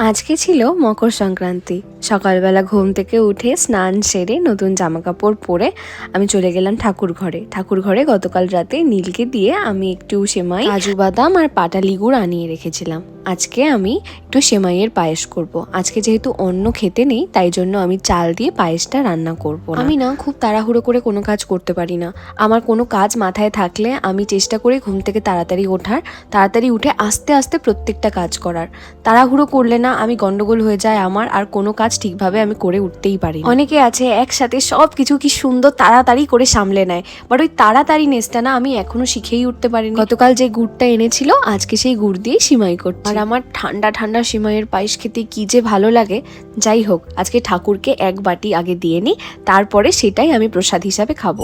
আজকে ছিল মকর সংক্রান্তি। সকালবেলা ঘুম থেকে উঠে স্নান সেরে নতুন জামা কাপড় পরে আমি চলে গেলাম ঠাকুর ঘরে। গতকাল রাতে নীলকে দিয়ে আমি একটু সেমাই, কাজু বাদাম আর পাটালি গুড় আনিয়ে রেখেছিলাম। আজকে আমি একটু সেমাইয়ের পায়েস করব। আজকে যেহেতু অন্য খেতে নেই, তাই জন্য আমি চাল দিয়ে পায়েসটা রান্না করব। আমি না খুব তাড়াহুড়ো করে কোনো কাজ করতে পারি না। আমার কোনো কাজ মাথায় থাকলে আমি চেষ্টা করি ঘুম থেকে তাড়াতাড়ি উঠে আস্তে আস্তে প্রত্যেকটা কাজ করার। তাড়াহুড়ো করলে না আমি গন্ডগোল হয়ে যায় আমার, আর কোনো কাজ ঠিকভাবে আমি করে উঠতেই পারি না। অনেকে আছে একসাথে সব কিছু কি সুন্দর তাড়াতাড়ি করে সামলে নেয়, বাট ওই তাড়াতাড়ি নেসটা না আমি এখনো শিখেই উঠতে পারিনি। গতকাল যে গুড়টা এনেছিল আজকে সেই গুড় দিয়ে সিমাই করছি, আর আমার ঠান্ডা ঠান্ডা সিমাইয়ের পায়েস খেতে কি যে ভালো লাগে। যাই হোক, আজকে ঠাকুরকে এক বাটি আগে দিয়ে নিই, তারপরে সেটাই আমি প্রসাদ হিসাবে খাবো।